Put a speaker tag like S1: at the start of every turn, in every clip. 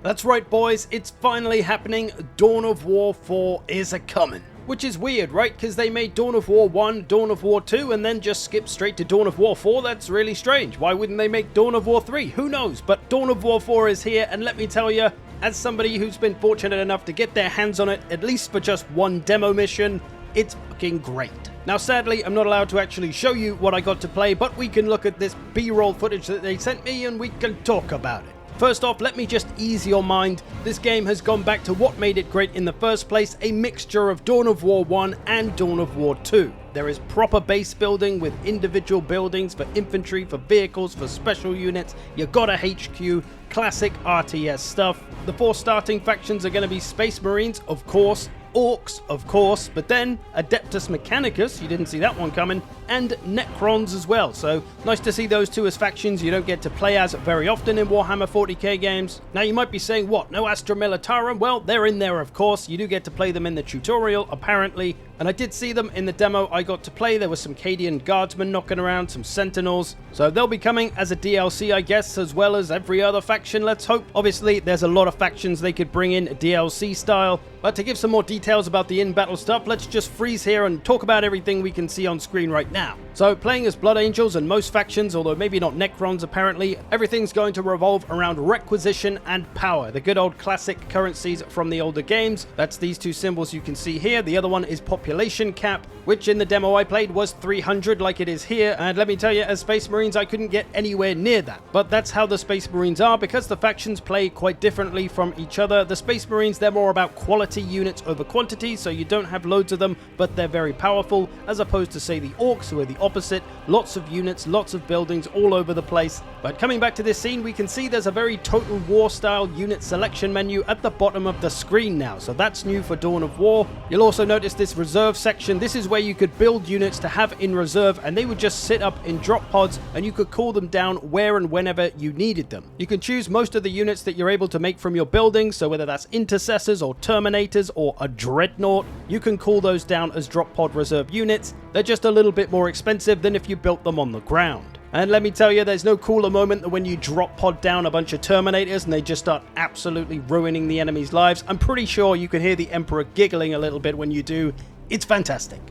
S1: That's right, boys, it's finally happening. Dawn of War 4 is a-coming. Which is weird, right? Because they made Dawn of War 1, Dawn of War 2, and then just skip straight to Dawn of War 4. That's really strange. Why wouldn't they make Dawn of War 3? Who knows? But Dawn of War 4 is here, and let me tell you, as somebody who's been fortunate enough to get their hands on it, at least for just one demo mission, it's fucking great. Now, sadly, I'm not allowed to actually show you what I got to play, but we can look at this B-roll footage that they sent me, and we can talk about it. First off, let me just ease your mind. This game has gone back to what made it great in the first place, a mixture of Dawn of War 1 and Dawn of War 2. There is proper base building with individual buildings for infantry, for vehicles, for special units. You got a HQ, classic RTS stuff. The 4 starting factions are going to be Space Marines, of course, Orcs, of course, but then Adeptus Mechanicus, you didn't see that one coming, and Necrons as well. So nice to see those two as factions you don't get to play as very often in Warhammer 40k games. Now you might be saying, what, no Astra Militarum? Well, they're in there, of course. You do get to play them in the tutorial, apparently. And I did see them in the demo I got to play. There was some Cadian guardsmen knocking around, some sentinels. So they'll be coming as a DLC, I guess, as well as every other faction, let's hope. Obviously, there's a lot of factions they could bring in DLC style. But to give some more details about the in-battle stuff, let's just freeze here and talk about everything we can see on screen right now. So playing as Blood Angels and most factions, although maybe not Necrons apparently, everything's going to revolve around requisition and power. The good old classic currencies from the older games. That's these two symbols you can see here. The other one is population cap, which in the demo I played was 300 like it is here. And let me tell you, as Space Marines, I couldn't get anywhere near that. But that's how the Space Marines are, because the factions play quite differently from each other. The Space Marines, they're more about quality units over quantity, so you don't have loads of them, but they're very powerful, as opposed to, say, the Orcs, who are the opposite. Lots of units, lots of buildings all over the place. But coming back to this scene, we can see there's a very Total War style unit selection menu at the bottom of the screen now, so that's new for Dawn of War. You'll also notice this reserve section. This is where you could build units to have in reserve, and they would just sit up in drop pods, and you could call them down where and whenever you needed them. You can choose most of the units that you're able to make from your buildings, so whether that's intercessors or terminators or a dreadnought, you can call those down as drop pod reserve units. They're just a little bit more expensive than if you built them on the ground. And let me tell you, there's no cooler moment than when you drop pod down a bunch of Terminators and they just start absolutely ruining the enemy's lives. I'm pretty sure you can hear the Emperor giggling a little bit when you do. It's fantastic.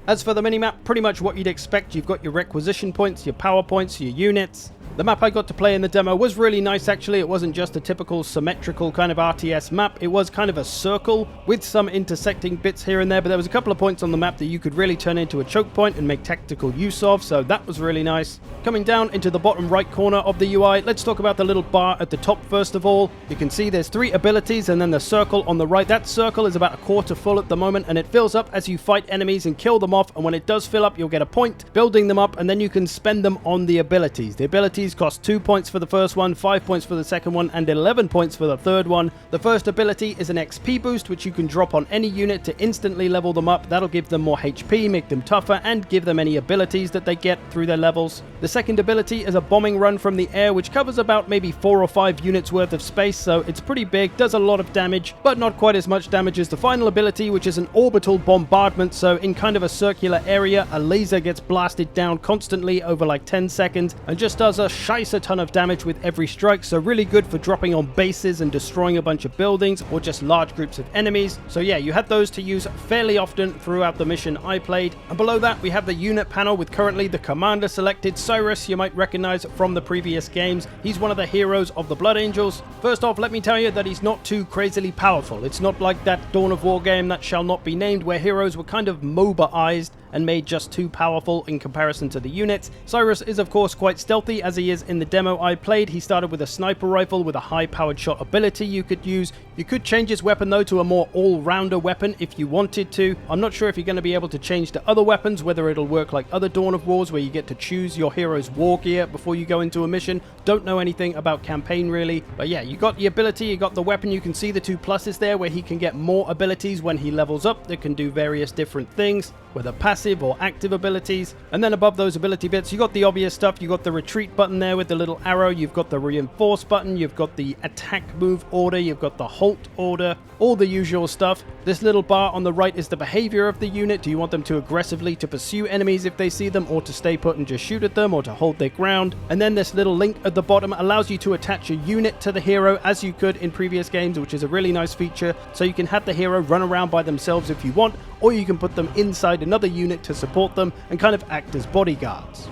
S1: As for the minimap, pretty much what you'd expect. You've got your requisition points, your power points, your units. The map I got to play in the demo was really nice, actually. It wasn't just a typical symmetrical kind of RTS map. It was kind of a circle with some intersecting bits here and there, but there was a couple of points on the map that you could really turn into a choke point and make tactical use of, so that was really nice. Coming down into the bottom right corner of the UI, let's talk about the little bar at the top first of all. You can see there's 3 abilities and then the circle on the right. That circle is about a quarter full at the moment, and it fills up as you fight enemies and kill them off, and when it does fill up, you'll get a point building them up, and then you can spend them on the abilities. The abilities cost 2 points for the first one, 5 points for the second one, and 11 points for the third one. The first ability is an XP boost, which you can drop on any unit to instantly level them up. That'll give them more HP, make them tougher, and give them any abilities that they get through their levels. The second ability is a bombing run from the air, which covers about maybe 4 or 5 units worth of space, so it's pretty big, does a lot of damage, but not quite as much damage as the final ability, which is an orbital bombardment. So in kind of a circular area, a laser gets blasted down constantly over like 10 seconds and just does a a ton of damage with every strike, so really good for dropping on bases and destroying a bunch of buildings or just large groups of enemies. So yeah, you had those to use fairly often throughout the mission I played. And below that we have the unit panel with currently the commander selected. Cyrus, you might recognize from the previous games. He's one of the heroes of the Blood Angels. First off, let me tell you that he's not too crazily powerful. It's not like that Dawn of War game that shall not be named, where heroes were kind of MOBAized and made just too powerful in comparison to the units. Cyrus is of course quite stealthy, as he is in the demo I played. He started with a sniper rifle with a high powered shot ability you could use. You could change his weapon though to a more all-rounder weapon if you wanted to. I'm not sure if you're going to be able to change to other weapons, whether it'll work like other Dawn of Wars where you get to choose your hero's war gear before you go into a mission. Don't know anything about campaign really, but yeah, you got the ability, you got the weapon. You can see the 2 pluses there where he can get more abilities when he levels up that can do various different things, whether passive or active abilities. And then above those ability bits, you got the obvious stuff. You got the retreat button button there with the little arrow, you've got the reinforce button, you've got the attack move order, you've got the halt order, all the usual stuff. This little bar on the right is the behavior of the unit. Do you want them to aggressively to pursue enemies if they see them, or to stay put and just shoot at them, or to hold their ground? And then this little link at the bottom allows you to attach a unit to the hero as you could in previous games, which is a really nice feature. So you can have the hero run around by themselves if you want, or you can put them inside another unit to support them and kind of act as bodyguards.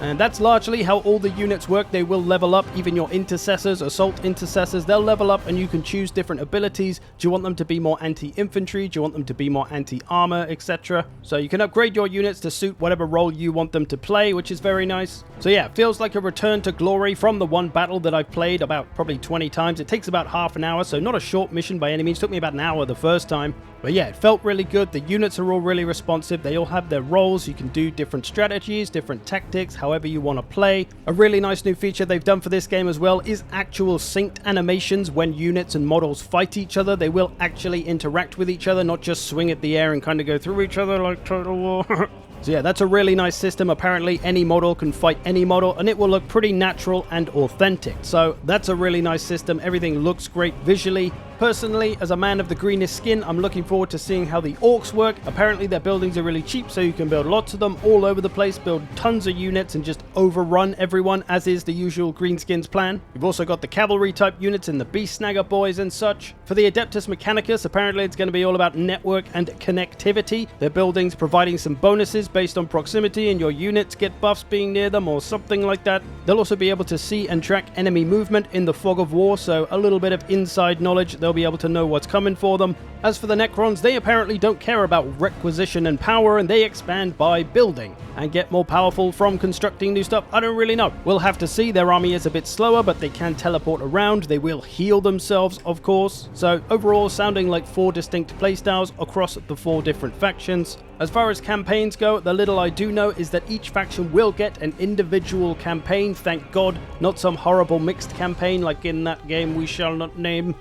S1: And that's largely how all the units work. They will level up, even your intercessors, assault intercessors, they'll level up, and you can choose different abilities. Do you want them to be more anti-infantry? Do you want them to be more anti-armor, etc.? So you can upgrade your units to suit whatever role you want them to play, which is very nice. So yeah, it feels like a return to glory from the one battle that I've played about probably 20 times. It takes about half an hour, so not a short mission by any means. It took me about an hour the first time. But yeah, it felt really good. The units are all really responsive. They all have their roles. You can do different strategies, different tactics, however you want to play. A really nice new feature they've done for this game as well is actual synced animations when units and models fight each other. They will actually interact with each other, not just swing at the air and kind of go through each other like Total War. So yeah, that's a really nice system. Apparently any model can fight any model, and it will look pretty natural and authentic. So that's a really nice system. Everything looks great visually. Personally, as a man of the greenest skin, I'm looking forward to seeing how the orcs work. Apparently their buildings are really cheap, so you can build lots of them all over the place, build tons of units and just overrun everyone, as is the usual greenskins plan. You've also got the cavalry type units and the beast snagger boys and such. For the Adeptus Mechanicus, apparently it's going to be all about network and connectivity. Their buildings providing some bonuses based on proximity, and your units get buffs being near them or something like that. They'll also be able to see and track enemy movement in the fog of war, so a little bit of inside knowledge. They'll be able to know what's coming for them. As for the Necrons, they apparently don't care about requisition and power, and they expand by building and get more powerful from constructing new stuff. I don't really know. We'll have to see. Their army is a bit slower, but they can teleport around. They will heal themselves, of course. So overall, sounding like 4 distinct playstyles across the 4 different factions. As far as campaigns go, the little I do know is that each faction will get an individual campaign, thank God. Not some horrible mixed campaign like in that game we shall not name.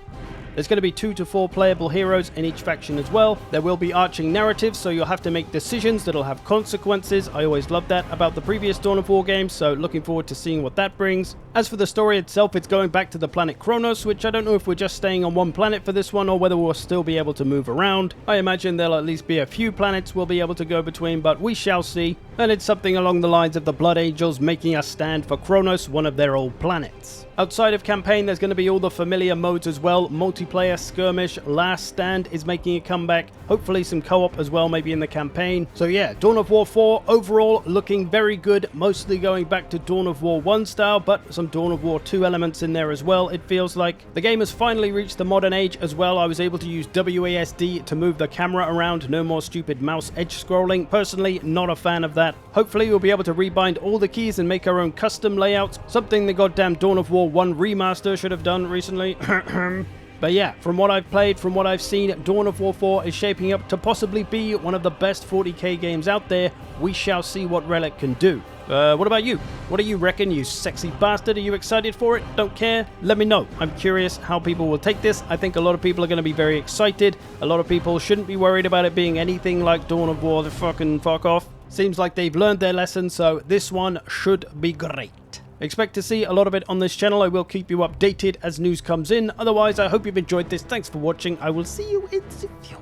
S1: There's going to be 2 to 4 playable heroes in each faction as well. There will be arching narratives, so you'll have to make decisions that'll have consequences. I always loved that about the previous Dawn of War games, so looking forward to seeing what that brings. As for the story itself, it's going back to the planet Kronos, which I don't know if we're just staying on one planet for this one or whether we'll still be able to move around. I imagine there'll at least be a few planets we'll be able to go between, but we shall see. And it's something along the lines of the Blood Angels making a stand for Kronos, one of their old planets. Outside of campaign, there's going to be all the familiar modes as well. Multiplayer, skirmish, last stand is making a comeback. Hopefully some co-op as well, maybe in the campaign. So yeah, Dawn of War 4 overall looking very good. Mostly going back to Dawn of War 1 style, but some Dawn of War 2 elements in there as well, it feels like. The game has finally reached the modern age as well. I was able to use WASD to move the camera around. No more stupid mouse edge scrolling. Personally, not a fan of that. Hopefully we'll be able to rebind all the keys and make our own custom layouts. Something the goddamn Dawn of War 1 remaster should have done recently. But yeah, from what I've played, from what I've seen, Dawn of War 4 is shaping up to possibly be one of the best 40k games out there. We shall see what Relic can do. What about you? What do you reckon, you sexy bastard? Are you excited for it? Don't care? Let me know. I'm curious how people will take this. I think a lot of people are going to be very excited. A lot of people shouldn't be worried about it being anything like Dawn of War. The fucking fuck off. Seems like they've learned their lesson, so this one should be great. Expect to see a lot of it on this channel. I will keep you updated as news comes in. Otherwise, I hope you've enjoyed this. Thanks for watching. I will see you in the future.